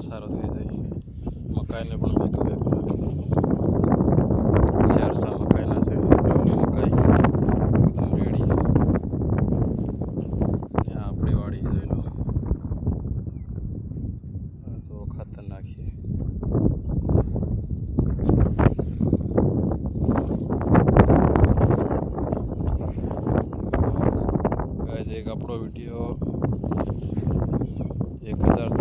સારો થઈ જાય. મકાઈને પણ ભેગું ભેગું નાખી. ચારસા મકાઈના છે. મકાઈ એકદમ રેડી. ત્યાં આપણી વાડી જોઈ લો. તો ખાતર નાખીએ. એક આપણો વિડીયો 1000